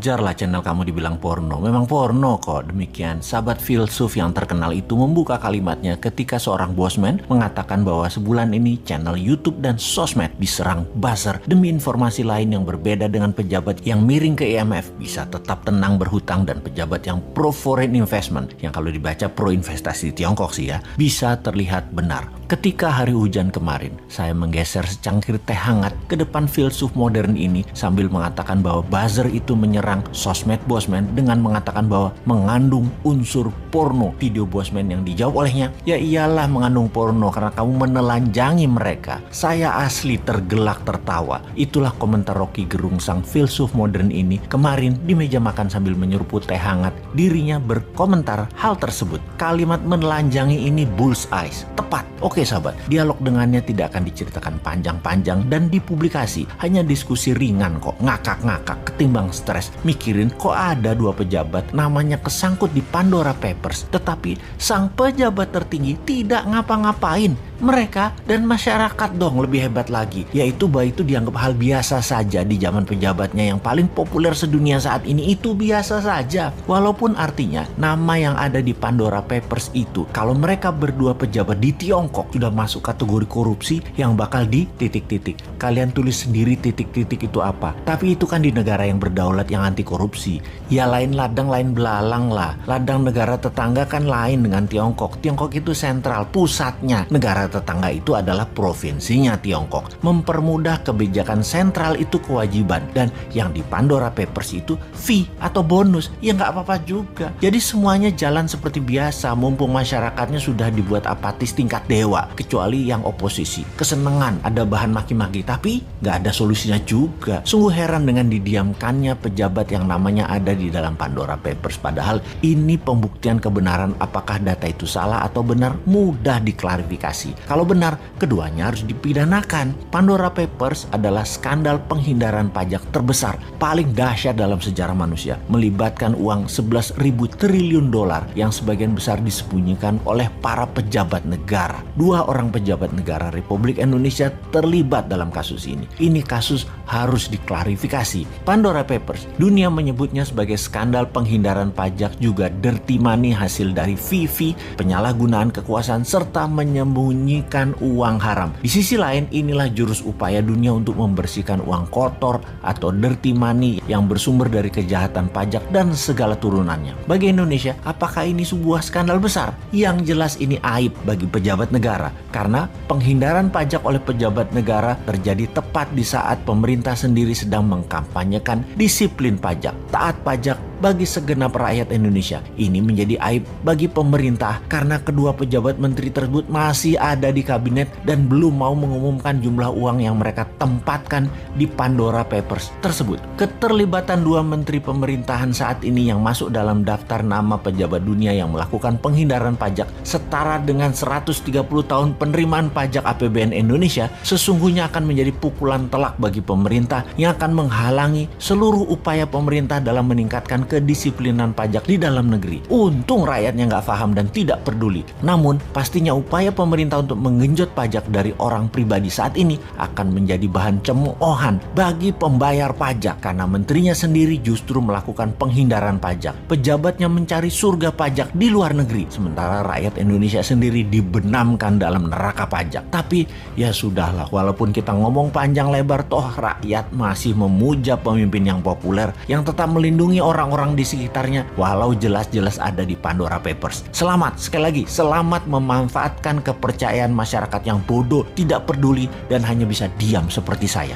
Jarlah channel kamu dibilang porno. Memang porno kok. Demikian, sahabat filsuf yang terkenal itu membuka kalimatnya ketika seorang bosman mengatakan bahwa sebulan ini channel YouTube dan sosmed diserang buzzer demi informasi lain yang berbeda dengan pejabat yang miring ke IMF bisa tetap tenang berhutang dan pejabat yang pro foreign investment, yang kalau dibaca pro investasi di Tiongkok sih ya, bisa terlihat benar. Ketika hari hujan kemarin, saya menggeser secangkir teh hangat ke depan filsuf modern ini sambil mengatakan bahwa buzzer itu menyerang sosmed bosman dengan mengatakan bahwa mengandung unsur porno. Video bosman yang dijawab olehnya, ya iyalah mengandung porno karena kamu menelanjangi mereka. Saya asli tergelak tertawa. Itulah komentar Rocky Gerung sang filsuf modern ini kemarin di meja makan sambil menyeruput teh hangat. Dirinya berkomentar hal tersebut. Kalimat menelanjangi ini bullseye, tepat. Oke sahabat, dialog dengannya tidak akan diceritakan panjang-panjang dan dipublikasi. Hanya diskusi ringan kok, ngakak-ngakak ketimbang stres. Mikirin kok ada dua pejabat namanya kesangkut di Pandora Papers, tetapi sang pejabat tertinggi tidak ngapa-ngapain. Mereka dan masyarakat dong lebih hebat lagi, yaitu bahwa itu dianggap hal biasa saja di zaman pejabatnya yang paling populer sedunia saat ini. Itu biasa saja, walaupun artinya nama yang ada di Pandora Papers itu, kalau mereka berdua pejabat di Tiongkok sudah masuk kategori korupsi yang bakal di titik-titik. Kalian tulis sendiri titik-titik itu apa. Tapi itu kan di negara yang berdaulat yang anti korupsi. Ya lain ladang lain belalang lah. Ladang negara tetangga kan lain dengan Tiongkok. Tiongkok itu sentral, pusatnya. Negara tetangga itu adalah provinsinya Tiongkok. Mempermudah kebijakan sentral itu kewajiban. Dan yang di Pandora Papers itu fee atau bonus. Ya nggak apa-apa juga. Jadi semuanya jalan seperti biasa. Mumpung masyarakatnya sudah dibuat apatis tingkat dewa. Kecuali yang oposisi. Kesenangan ada bahan maki-maki. Tapi nggak ada solusinya juga. Sungguh heran dengan didiamkannya pejabat yang namanya ada di dalam Pandora Papers. Padahal ini pembuktian kebenaran apakah data itu salah atau benar mudah diklarifikasi. Kalau benar, keduanya harus dipidanakan. Pandora Papers adalah skandal penghindaran pajak terbesar, paling dahsyat dalam sejarah manusia. Melibatkan uang 11.000 triliun dolar yang sebagian besar disembunyikan oleh para pejabat negara. Dua orang pejabat negara Republik Indonesia terlibat dalam kasus ini. Ini kasus harus diklarifikasi. Pandora Papers, dunia menyebutnya sebagai skandal penghindaran pajak, juga dirty money hasil dari fee, penyalahgunaan kekuasaan, serta menyembunyikan uang haram. Di sisi lain, inilah jurus upaya dunia untuk membersihkan uang kotor atau dirty money yang bersumber dari kejahatan pajak dan segala turunannya. Bagi Indonesia, apakah ini sebuah skandal besar? Yang jelas ini aib bagi pejabat negara, karena penghindaran pajak oleh pejabat negara terjadi tepat di saat pemerintah sendiri sedang mengkampanyekan disiplin pajak, taat pajak bagi segenap rakyat Indonesia. Ini menjadi aib bagi pemerintah karena kedua pejabat menteri tersebut masih ada di kabinet dan belum mau mengumumkan jumlah uang yang mereka tempatkan di Pandora Papers tersebut. Keterlibatan dua menteri pemerintahan saat ini yang masuk dalam daftar nama pejabat dunia yang melakukan penghindaran pajak setara dengan 130 tahun penerimaan pajak APBN Indonesia sesungguhnya akan menjadi pukulan telak bagi pemerintah yang akan menghalangi seluruh upaya pemerintah dalam meningkatkan kedisiplinan pajak di dalam negeri. Untung rakyatnya nggak paham dan tidak peduli. Namun pastinya upaya pemerintah untuk menggenjot pajak dari orang pribadi saat ini akan menjadi bahan cemoohan bagi pembayar pajak karena menterinya sendiri justru melakukan penghindaran pajak. Pejabatnya mencari surga pajak di luar negeri, sementara rakyat Indonesia sendiri dibenamkan dalam neraka pajak. Tapi ya sudahlah, walaupun kita ngomong panjang lebar, toh rakyat masih memuja pemimpin yang populer yang tetap melindungi orang-orang di sekitarnya walau jelas-jelas ada di Pandora Papers. Selamat, sekali lagi, selamat memanfaatkan kepercayaan masyarakat yang bodoh, tidak peduli, dan hanya bisa diam seperti saya.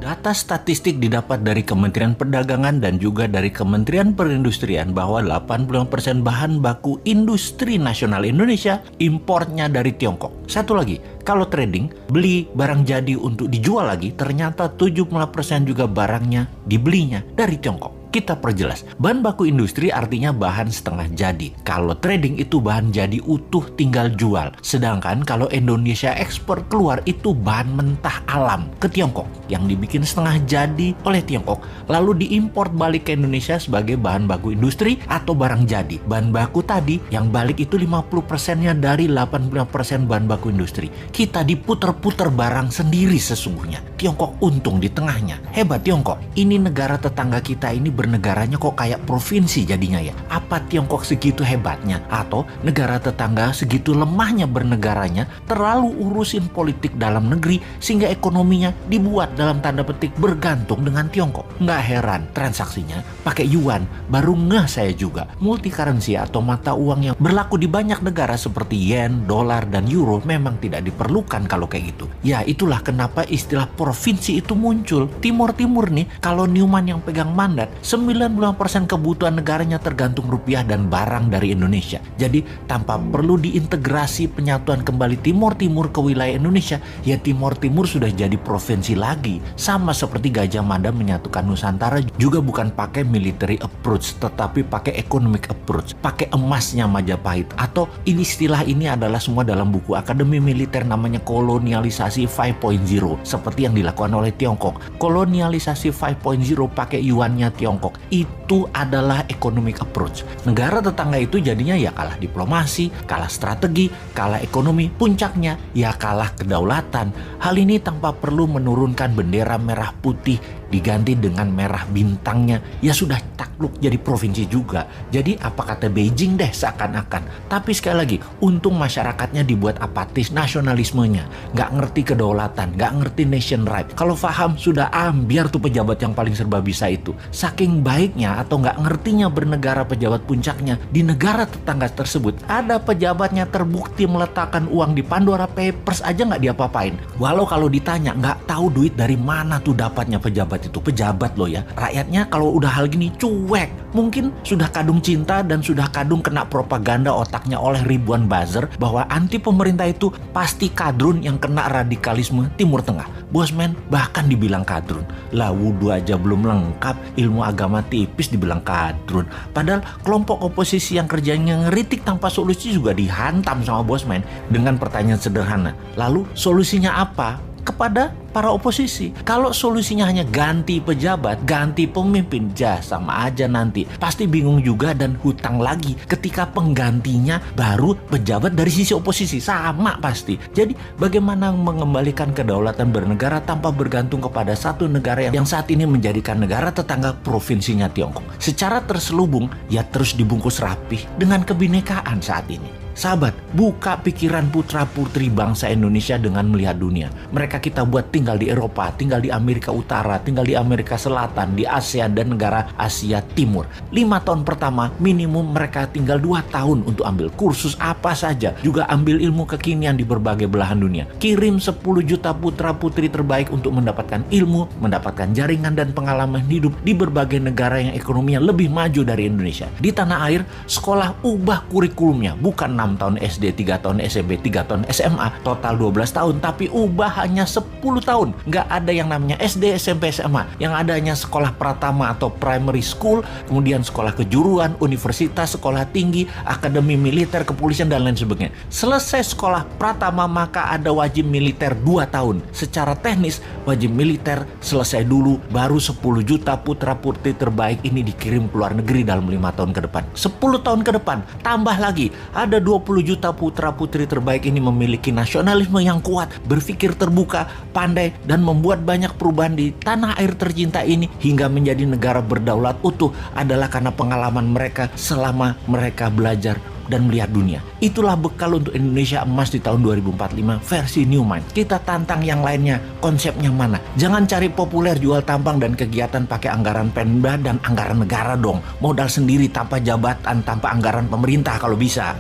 Data statistik didapat dari Kementerian Perdagangan dan juga dari Kementerian Perindustrian bahwa 85% bahan baku industri nasional Indonesia importnya dari Tiongkok. Satu lagi, kalau trading, beli barang jadi untuk dijual lagi, ternyata 70% juga barangnya dibelinya dari Tiongkok. Kita perjelas, bahan baku industri artinya bahan setengah jadi. Kalau trading itu bahan jadi utuh tinggal jual. Sedangkan kalau Indonesia ekspor keluar itu bahan mentah alam ke Tiongkok yang dibikin setengah jadi oleh Tiongkok lalu diimpor balik ke Indonesia sebagai bahan baku industri atau barang jadi. Bahan baku tadi yang balik itu 50%-nya dari 85% bahan baku industri. Kita diputer-puter barang sendiri sesungguhnya. Tiongkok untung di tengahnya. Hebat Tiongkok. Ini negara tetangga kita ini bernegaranya kok kayak provinsi jadinya ya? Apa Tiongkok segitu hebatnya? Atau negara tetangga segitu lemahnya bernegaranya, terlalu urusin politik dalam negeri sehingga ekonominya dibuat dalam tanda petik bergantung dengan Tiongkok? Nggak heran transaksinya pakai yuan. Baru ngeh saya juga, multi currency atau mata uang yang berlaku di banyak negara seperti yen, dolar, dan euro memang tidak diperlukan kalau kayak gitu. Ya itulah kenapa istilah provinsi itu muncul. Timur nih, kalau Newman yang pegang mandat, 95% kebutuhan negaranya tergantung rupiah dan barang dari Indonesia. Jadi tanpa perlu diintegrasi penyatuan kembali Timur ke wilayah Indonesia, ya Timur sudah jadi provinsi lagi. Sama seperti Gajah Mada menyatukan Nusantara juga bukan pakai military approach, tetapi pakai economic approach, pakai emasnya Majapahit. Atau istilah ini adalah semua dalam buku Akademi Militer, namanya kolonialisasi 5.0, seperti yang dilakukan oleh Tiongkok. Kolonialisasi 5.0 pakai yuannya Tiongkok. Itu adalah economic approach. Negara tetangga itu jadinya ya kalah diplomasi, kalah strategi, kalah ekonomi, puncaknya ya kalah kedaulatan. Hal ini tanpa perlu menurunkan bendera merah putih diganti dengan merah bintangnya, ya sudah takluk jadi provinsi juga. Jadi apa kata Beijing deh seakan-akan. Tapi sekali lagi, untung masyarakatnya dibuat apatis nasionalismenya, nggak ngerti kedaulatan, nggak ngerti nation right. Kalau paham sudah biar tuh pejabat yang paling serba bisa itu. Saking baiknya atau nggak ngertinya bernegara pejabat puncaknya, di negara tetangga tersebut ada pejabatnya terbukti meletakkan uang di Pandora Papers aja nggak diapa-apain. Walau kalau ditanya nggak tahu duit dari mana tuh dapatnya pejabat itu. Pejabat loh ya. Rakyatnya kalau udah hal gini cuek. Mungkin sudah kadung cinta dan sudah kadung kena propaganda otaknya oleh ribuan buzzer bahwa anti pemerintah itu pasti kadrun yang kena radikalisme Timur Tengah. Bosman bahkan dibilang kadrun. Lah wudhu aja belum lengkap, ilmu agama tipis dibilang kadrun. Padahal kelompok oposisi yang kerjanya ngeritik tanpa solusi juga dihantam sama Bosman dengan pertanyaan sederhana. Lalu solusinya apa? Kepada para oposisi. Kalau solusinya hanya ganti pejabat, ganti pemimpin, sama aja nanti. Pasti bingung juga dan hutang lagi ketika penggantinya baru pejabat dari sisi oposisi. Sama pasti. Jadi bagaimana mengembalikan kedaulatan bernegara tanpa bergantung kepada satu negara yang saat ini menjadikan negara tetangga provinsinya Tiongkok. Secara terselubung, ya terus dibungkus rapih dengan kebinekaan saat ini. Sahabat, buka pikiran putra-putri bangsa Indonesia dengan melihat dunia. Mereka kita buat tinggal di Eropa, tinggal di Amerika Utara, tinggal di Amerika Selatan, di Asia dan negara Asia Timur. 5 tahun pertama minimum mereka tinggal 2 tahun untuk ambil kursus apa saja. Juga ambil ilmu kekinian di berbagai belahan dunia. Kirim 10 juta putra-putri terbaik untuk mendapatkan ilmu, mendapatkan jaringan dan pengalaman hidup di berbagai negara yang ekonominya lebih maju dari Indonesia. Di tanah air, sekolah ubah kurikulumnya. Bukan 6 tahun SD, 3 tahun SMP, 3 tahun SMA, total 12 tahun, tapi ubah hanya 10 tahun. Nggak ada yang namanya SD, SMP, SMA. Yang ada hanya sekolah pratama atau primary school, kemudian sekolah kejuruan, universitas, sekolah tinggi, akademi militer, kepolisian, dan lain sebagainya. Selesai sekolah pratama, maka ada wajib militer 2 tahun. Secara teknis, wajib militer selesai dulu, baru 10 juta putra-putri terbaik ini dikirim ke luar negeri dalam 5 tahun ke depan. 10 tahun ke depan, tambah lagi, ada 20 juta putra-putri terbaik ini memiliki nasionalisme yang kuat, berpikir terbuka, pandai, dan membuat banyak perubahan di tanah air tercinta ini hingga menjadi negara berdaulat utuh adalah karena pengalaman mereka selama mereka belajar dan melihat dunia. Itulah bekal untuk Indonesia emas di tahun 2045 versi Newman. Kita tantang yang lainnya, konsepnya mana? Jangan cari populer jual tampang dan kegiatan pakai anggaran Pemda dan anggaran negara dong. Modal sendiri tanpa jabatan, tanpa anggaran pemerintah kalau bisa.